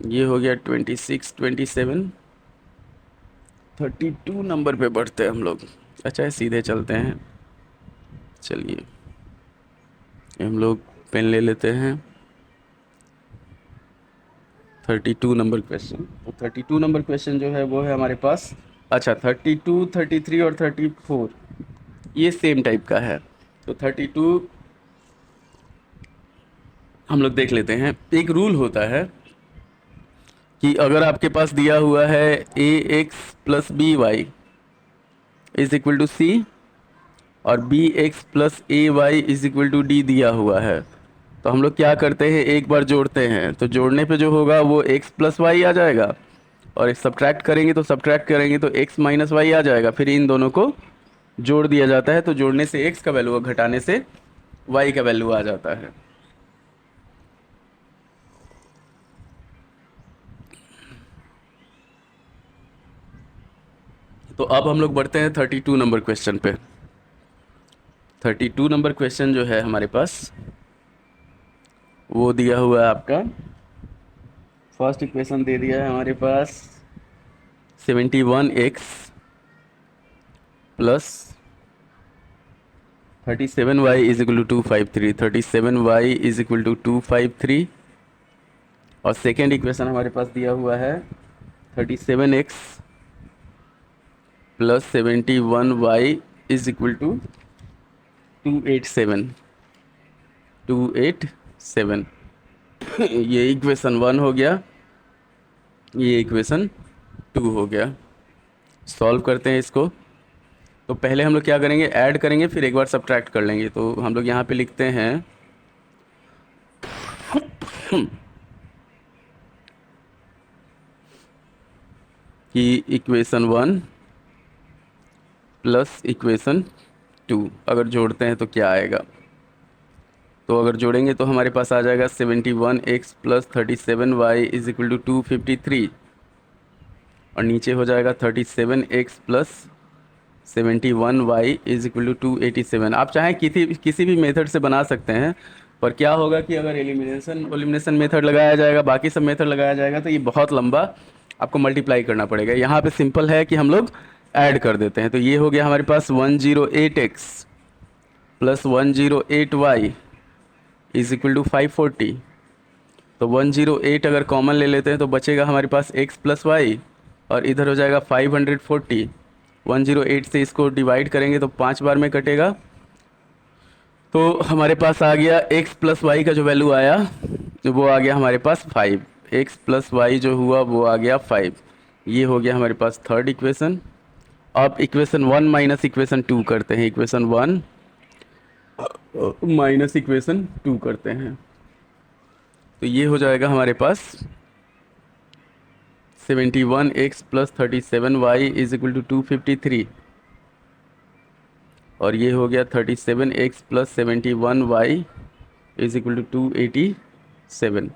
ये हो गया 26, 27, 32 नंबर पे बढ़ते हैं हम लोग। अच्छा, सीधे चलते हैं। चलिए हम लोग पेन ले लेते हैं। 32 नंबर क्वेश्चन। तो 32 नंबर क्वेश्चन जो है वो है हमारे पास, अच्छा 32, 33 और 34 ये सेम टाइप का है। तो 32 हम लोग देख लेते हैं। एक रूल होता है कि अगर आपके पास दिया हुआ है a x plus b y is equal to c और b x plus a y is equal to d दिया हुआ है, तो हम लोग क्या करते हैं, एक बार जोड़ते हैं। तो जोड़ने पे जो होगा वो एक्स प्लस वाई आ जाएगा, और सब्ट्रैक्ट करेंगे तो एक्स माइनस वाई आ जाएगा। फिर इन दोनों को जोड़ दिया जाता है, तो जोड़ने से एक्स का वैल्यू और घटाने से वाई का वैल्यू आ जाता है। तो अब हम लोग बढ़ते हैं 32 नंबर क्वेश्चन पे। 32 नंबर क्वेश्चन जो है हमारे पास वो दिया हुआ है आपका, फर्स्ट इक्वेशन दे दिया है हमारे पास 71x plus 37y is equal to 253, 37y is equal to 253। और सेकेंड इक्वेशन हमारे पास दिया हुआ है 37x plus 71y is equal to 287, 287। ये इक्वेशन 1 हो गया, ये इक्वेशन 2 हो गया। सॉल्व करते हैं इसको। तो पहले हम लोग क्या करेंगे, ऐड करेंगे, फिर एक बार सब्ट्रैक्ट कर लेंगे। तो हम लोग यहाँ पे लिखते हैं कि इक्वेशन 1 प्लस इक्वेशन 2 अगर जोड़ते हैं तो क्या आएगा। तो अगर जोड़ेंगे तो हमारे पास आ जाएगा 71x plus 37y is equal to 253, और नीचे हो जाएगा 37x plus 71y is equal to 287। आप चाहें किसी भी मेथड से बना सकते हैं, पर क्या होगा कि अगर एलिमिनेशन मेथड लगाया जाएगा, बाकी सब मेथड लगाया जाएगा, तो ये बहुत लंबा आपको मल्टीप्लाई करना पड़ेगा। यहाँ पे सिंपल है कि हम लोग ऐड कर देते हैं। तो ये हो गया हमारे पास 108x plus 108y is equal to 540। तो 108 अगर कॉमन ले लेते हैं तो बचेगा हमारे पास x प्लस वाई, और इधर हो जाएगा 540। 108 से इसको डिवाइड करेंगे तो 5 बार में कटेगा। तो हमारे पास आ गया x प्लस वाई का जो वैल्यू आया वो आ गया हमारे पास 5। x प्लस वाई जो हुआ वो आ गया 5। ये हो गया हमारे पास थर्ड इक्वेशन। अब इक्वेशन 1 माइनस इक्वेशन 2 करते हैं। इक्वेशन 1 माइनस इक्वेशन 2 करते हैं। तो ये हो जाएगा हमारे पास 71x plus 37y is equal to 253, और ये हो गया 37x plus 71y is equal to 287।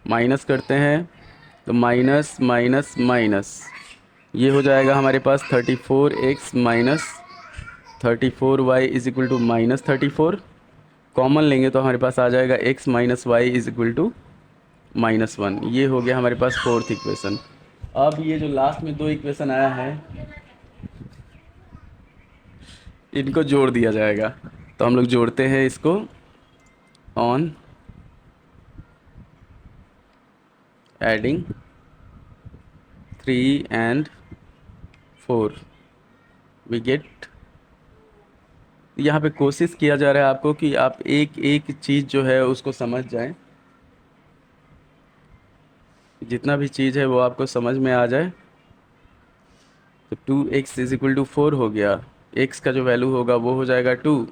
Minus करते हैं तो माइनस माइनस माइनस, ये हो जाएगा हमारे पास 34x minus 34y is equal to minus 34। Common लेंगे तो हमारे पास आ जाएगा x minus y is equal to -1। ये हो गया हमारे पास फोर्थ इक्वेशन। अब ये जो लास्ट में 2 इक्वेशन आया है इनको जोड़ दिया जाएगा। तो हम लोग जोड़ते हैं इसको। On adding 3 and 4 we get. यहाँ पे कोशिश किया जा रहा है आपको कि आप एक एक चीज़ जो है उसको समझ जाएं, जितना भी चीज़ है वो आपको समझ में आ जाए। तो 2x इज इक्वल टू 4 हो गया। x का जो वैल्यू होगा वो हो जाएगा 2,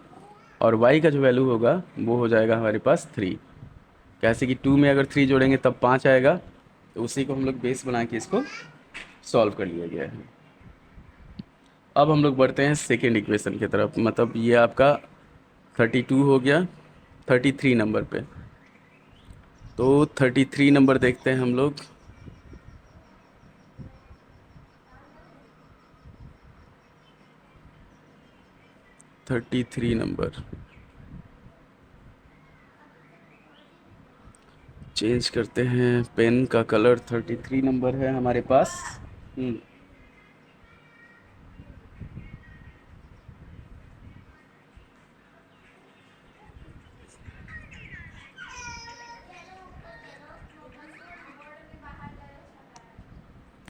और y का जो वैल्यू होगा वो हो जाएगा हमारे पास 3। कैसे कि 2 में अगर 3 जोड़ेंगे तब 5 आएगा, तो उसी को हम लोग बेस बना के इसको सॉल्व कर लिया गया है। अब हम लोग बढ़ते हैं सेकेंड इक्वेशन की तरफ, मतलब ये आपका 32 हो गया 33 नंबर पे। तो 33 नंबर देखते हैं हम लोग। 33 नंबर चेंज करते हैं, पेन का कलर 33 नंबर है हमारे पास।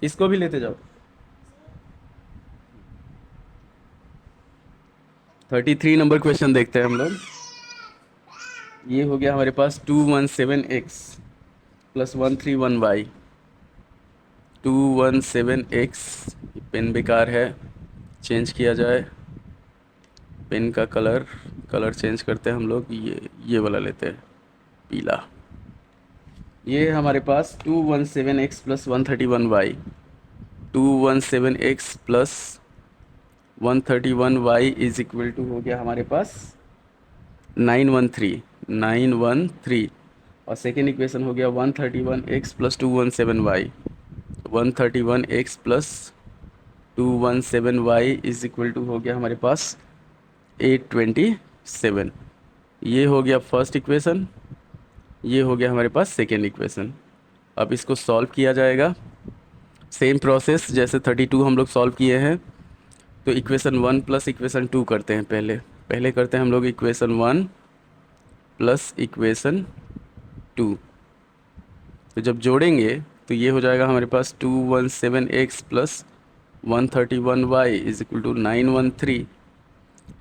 इसको भी लेते जाओ। 33 नंबर क्वेश्चन देखते हैं हम लोग। ये हो गया हमारे पास 217x plus 131y। 217x, pen बेकार है, चेंज किया जाए। पेन का कलर कलर चेंज करते हैं हम लोग, ये वाला लेते हैं, पीला। ये हमारे पास 217x plus 131y। 217x plus 131y is equal to हो गया हमारे पास 913। और सेकेंड इक्वेशन हो गया 131x plus 217y। 131x plus 217y is equal to हो गया हमारे पास 827। ये हो गया फर्स्ट इक्वेशन, ये हो गया हमारे पास सेकेंड इक्वेशन। अब इसको सॉल्व किया जाएगा, सेम प्रोसेस जैसे 32 हम लोग सॉल्व किए हैं। तो इक्वेशन 1 प्लस इक्वेशन 2 करते हैं पहले। पहले करते हैं हम लोग इक्वेशन 1 प्लस इक्वेशन 2। तो जब जोड़ेंगे तो ये हो जाएगा हमारे पास 217x plus 131y is equal to 913।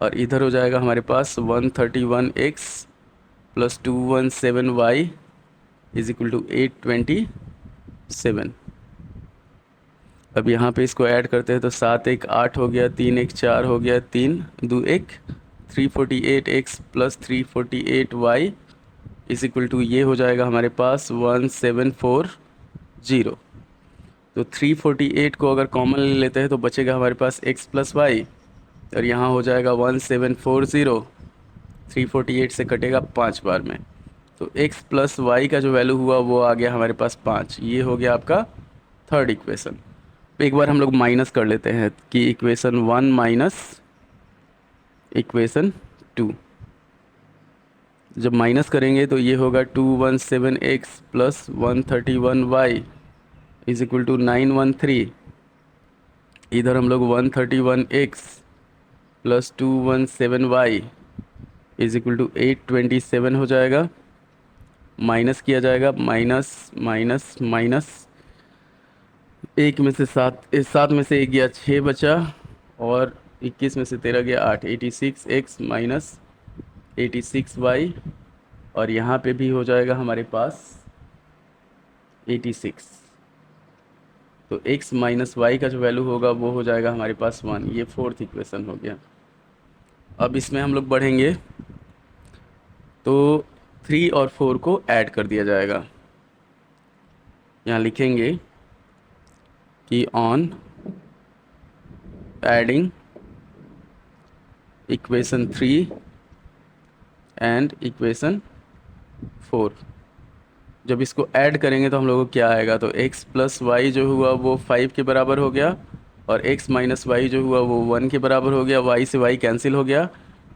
और इधर हो जाएगा हमारे पास 131x plus 217y is equal to 827। अब यहाँ पे इसको ऐड करते हैं तो 7 1 8 हो गया, 3 1 4 हो गया, 3 2 1 348x plus 348y is equal to ये हो जाएगा हमारे पास 1740। तो 348 को अगर कॉमन ले लेते हैं तो बचेगा हमारे पास x प्लस वाई, और यहाँ हो जाएगा 1740। 348 से कटेगा 5 बार में, तो x प्लस वाई का जो वैल्यू हुआ वो आ गया हमारे पास 5। ये हो गया आपका थर्ड इक्वेशन। एक बार हम लोग माइनस कर लेते हैं कि इक्वेशन 1 माइनस इक्वेशन 2। जब माइनस करेंगे तो ये होगा 217x plus 131y is equal to 913। इधर हम लोग 131x plus 217y is equal to 827 हो जाएगा। माइनस किया जाएगा, माइनस माइनस माइनस, एक में से 7 में से 1 गया 6 बचा, और 21 में से 13 गया 8। 86x माइनस 86y, और यहाँ पे भी हो जाएगा हमारे पास 86। तो x माइनस वाई का जो वैल्यू होगा वो हो जाएगा हमारे पास 1। ये फोर्थ इक्वेशन हो गया। अब इसमें हम लोग बढ़ेंगे तो 3 और 4 को ऐड कर दिया जाएगा। यहाँ लिखेंगे कि on adding equation 3 and equation 4, जब इसको ऐड करेंगे तो हम लोगों को क्या आएगा, तो x प्लस वाई जो हुआ वो 5 के बराबर हो गया, और x माइनस वाई जो हुआ वो 1 के बराबर हो गया। y से y कैंसिल हो गया,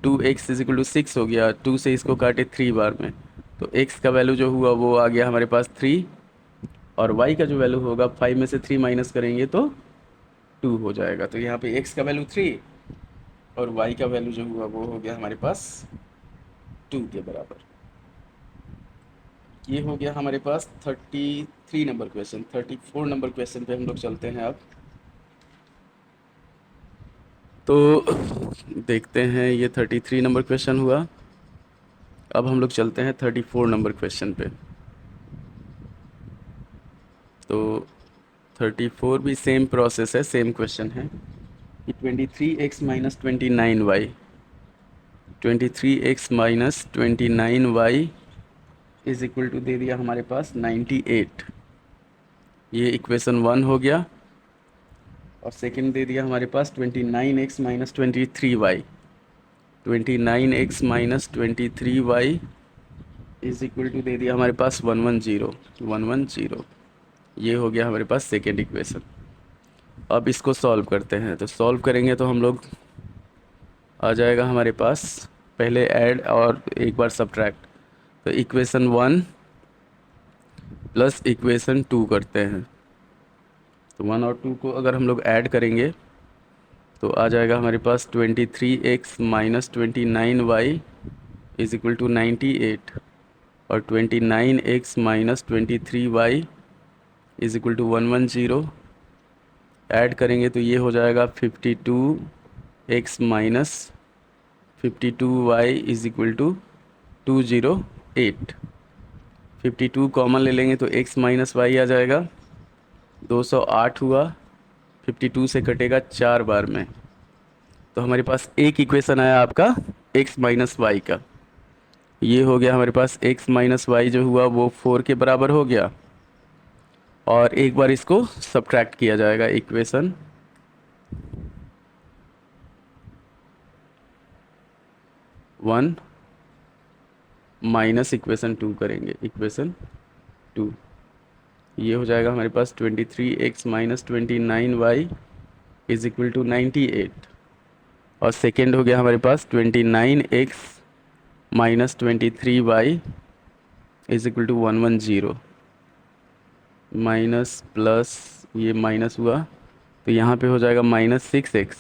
2x इज इक्वल टू 6 हो गया। 2 से इसको काटे 3 बार में, तो x का वैल्यू जो हुआ वो आ गया हमारे पास 3, और y का जो वैल्यू होगा 5 में से 3 माइनस करेंगे तो 2 हो जाएगा। तो यहाँ पे x का वैल्यू 3 और y का वैल्यू जो हुआ वो हो गया हमारे पास 2 के बराबर। ये हो गया हमारे पास 33 नंबर क्वेश्चन। 34 नंबर क्वेश्चन पे हम लोग चलते हैं अब। तो देखते हैं, ये 33 नंबर क्वेश्चन हुआ। अब हम लोग चलते हैं 34 नंबर क्वेश्चन पे। तो 34 भी सेम प्रोसेस है, सेम क्वेश्चन है कि 23x minus 29y, 23x minus 29y is equal to दे दिया हमारे पास 98। ये इक्वेशन 1 हो गया। और सेकंड दे दिया हमारे पास 29x minus 23y। 29x minus 23y is equal to दे दिया हमारे पास 110। ये हो गया हमारे पास सेकेंड इक्वेशन। अब इसको सॉल्व करते हैं। तो सॉल्व करेंगे तो हम लोग आ जाएगा हमारे पास, पहले ऐड और एक बार सब्ट्रैक्ट। तो इक्वेशन 1 प्लस इक्वेशन 2 करते हैं। तो 1 और 2 को अगर हम लोग ऐड करेंगे तो आ जाएगा हमारे पास 23x minus 29y is equal to 98। और 29x minus 23y is equal to 110। Add करेंगे तो ये हो जाएगा 52x minus 52y is equal to 208। 52 common ले लेंगे तो x माइनस वाई आ जाएगा, 208 हुआ। 52 से कटेगा 4 बार में। तो हमारे पास एक इक्वेशन आया आपका x माइनस वाई का। ये हो गया हमारे पास x माइनस वाई जो हुआ वो 4 के बराबर हो गया। और एक बार इसको सब्ट्रैक्ट किया जाएगा, इक्वेशन 1 माइनस इक्वेशन 2 करेंगे, इक्वेशन 2। ये हो जाएगा हमारे पास 23x minus 29y is equal to 98। और सेकेंड हो गया हमारे पास 29x minus 23y is equal to 110। Minus plus ये माइनस हुआ तो यहाँ पे हो जाएगा -6x,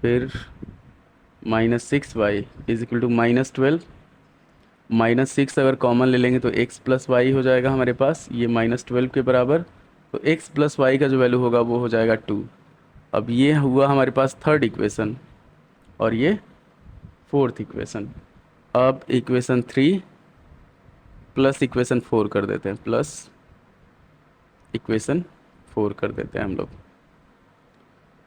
फिर -6y इज इक्वल टू -12। -6 अगर कॉमन ले लेंगे तो x प्लस वाई हो जाएगा हमारे पास, ये -12 के बराबर। तो x प्लस वाई का जो वैल्यू होगा वो हो जाएगा 2। अब ये हुआ हमारे पास थर्ड इक्वेशन और ये फोर्थ इक्वेशन। अब इक्वेशन 3 प्लस इक्वेशन 4 कर देते हैं, प्लस इक्वेशन 4 कर देते हैं हम लोग।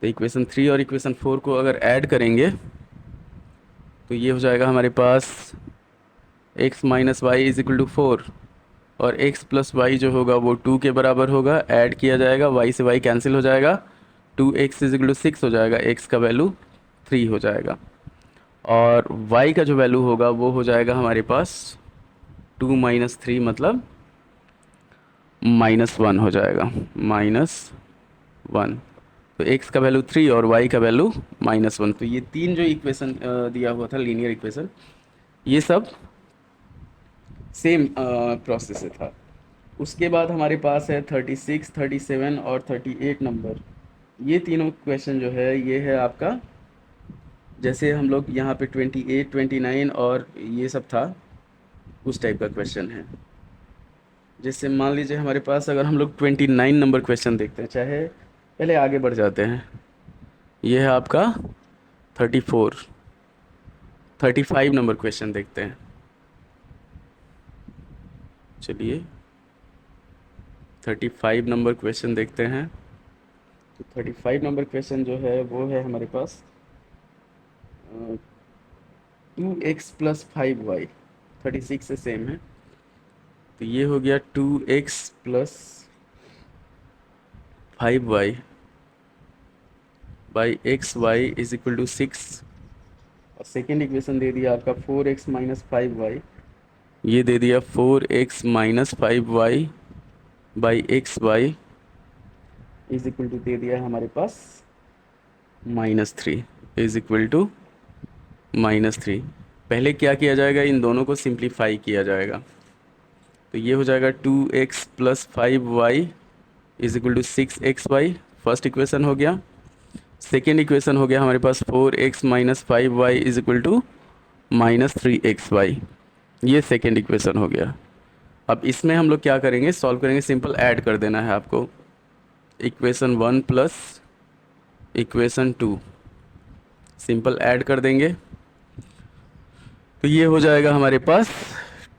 तो इक्वेशन 3 और इक्वेशन 4 को अगर ऐड करेंगे तो ये हो जाएगा हमारे पास x minus y is equal to 4 और x प्लस वाई जो होगा वो 2 के बराबर होगा। ऐड किया जाएगा, y से y कैंसिल हो जाएगा, 2x इज इक्वल टू 6 हो जाएगा, x का वैल्यू 3 हो जाएगा। और y का जो वैल्यू होगा वो हो जाएगा हमारे पास 2 माइनस 3 मतलब -1 हो जाएगा, -1। तो x का वैल्यू 3 और y का वैल्यू -1। तो ये तीन जो इक्वेशन दिया हुआ था लीनियर इक्वेशन, ये सब सेम प्रोसेस से था। उसके बाद हमारे पास है 36, 37 और 38 नंबर। ये तीनों क्वेश्चन जो है ये है आपका, जैसे हम लोग यहाँ पे 28, 29 और ये सब था उस टाइप का क्वेश्चन है। जैसे मान लीजिए हमारे पास अगर हम लोग 29 नंबर क्वेश्चन देखते हैं, चाहे पहले आगे बढ़ जाते हैं। ये है आपका 34, 35 नंबर क्वेश्चन देखते हैं। चलिए 35 नंबर क्वेश्चन देखते हैं। तो 35 नंबर क्वेश्चन जो है वो है हमारे पास 2x प्लस 5y, 36 से सेम है। तो ये हो गया 2x plus 5y by x y is equal to 6। और सेकेंड इक्वेशन दे दिया आपका 4x माइनस 5y। ये दे दिया 4x minus 5y by x y is equal to दे दिया हमारे पास -3 इज इक्वल टू -3। पहले क्या किया जाएगा, इन दोनों को सिंप्लीफाई किया जाएगा। तो ये हो जाएगा 2x plus 5y is equal to 6xy, first equation हो गया। सेकेंड इक्वेशन हो गया हमारे पास 4x minus 5y is equal to -3xy, ये सेकेंड इक्वेशन हो गया। अब इसमें हम लोग क्या करेंगे, सॉल्व करेंगे, सिंपल ऐड कर देना है आपको। Equation 1 plus equation 2 simple add कर देंगे तो ये हो जाएगा हमारे पास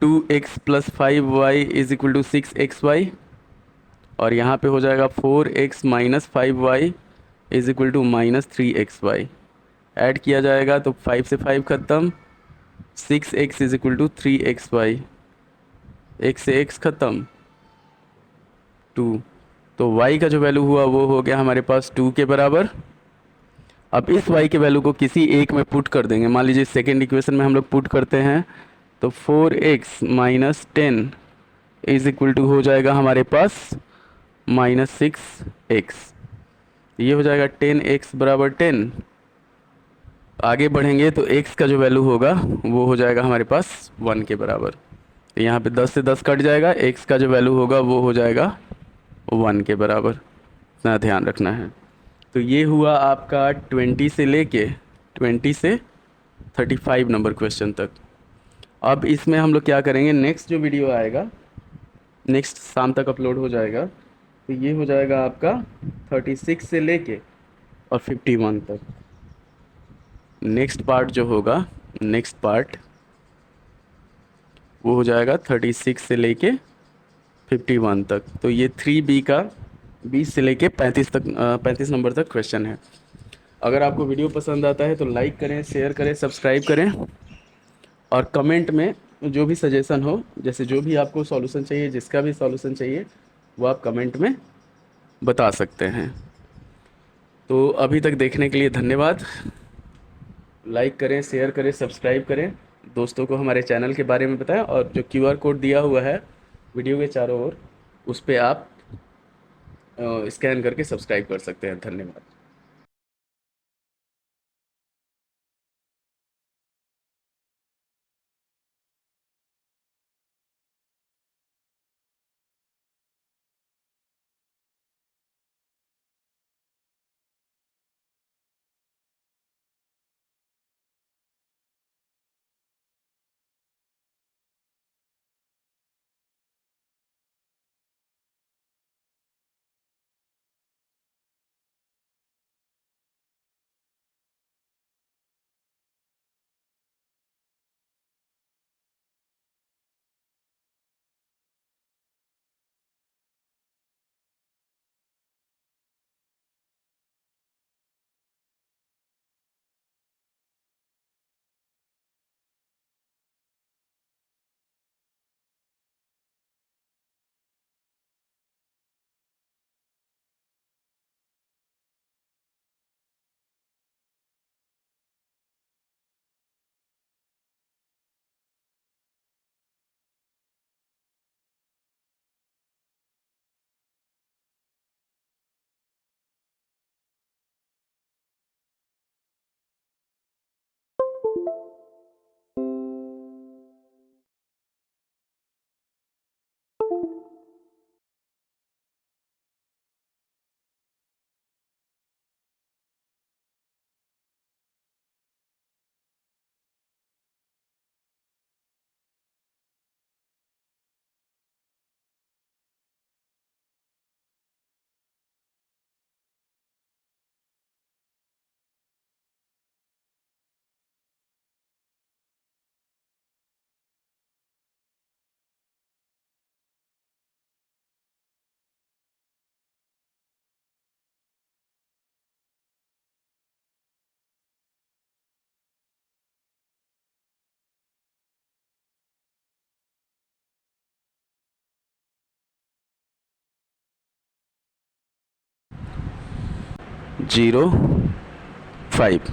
2x plus 5y is equal to 6xy। और यहाँ पे हो जाएगा 4x minus 5y is equal to -3xy। Add किया जाएगा तो 5 से 5 खत्म, 6x is equal to 3xy, x से x खत्म, 2। तो y का जो वैल्यू हुआ वो हो गया हमारे पास 2 के बराबर। अब इस y के वैल्यू को किसी एक में पुट कर देंगे। मान लीजिए सेकेंड इक्वेशन में हम लोग पुट करते हैं, तो 4x minus 10 is equal to हो जाएगा हमारे पास -6x। ये हो जाएगा 10x बराबर 10। आगे बढ़ेंगे तो x का जो वैल्यू होगा वो हो जाएगा हमारे पास 1 के बराबर। तो यहाँ पे 10 से 10 कट जाएगा, x का जो वैल्यू होगा वो हो जाएगा 1 के बराबर। इतना ध्यान रखना है। तो ये हुआ आपका 20 से 35 नंबर क्वेश्चन तक। अब इसमें हम लोग क्या करेंगे, नेक्स्ट जो वीडियो आएगा नेक्स्ट शाम तक अपलोड हो जाएगा, तो ये हो जाएगा आपका 36 से लेके और 51 तक। नेक्स्ट पार्ट जो होगा, नेक्स्ट पार्ट वो हो जाएगा 36 से लेके 51 तक। तो ये 3B का 20 से लेके 35 तक 35 नंबर तक क्वेश्चन है। अगर आपको वीडियो पसंद आता है तो लाइक करें, शेयर करें, सब्सक्राइब करें, और कमेंट में जो भी सजेशन हो, जैसे जो भी आपको सॉल्यूशन चाहिए, जिसका भी सॉल्यूशन चाहिए, वो आप कमेंट में बता सकते हैं। तो अभी तक देखने के लिए धन्यवाद। लाइक करें, शेयर करें, सब्सक्राइब करें, दोस्तों को हमारे चैनल के बारे में बताएं, और जो QR कोड दिया हुआ है वीडियो के चारों ओर, उस पर आप स्कैन करके सब्सक्राइब कर सकते हैं। धन्यवाद। जीरो 5।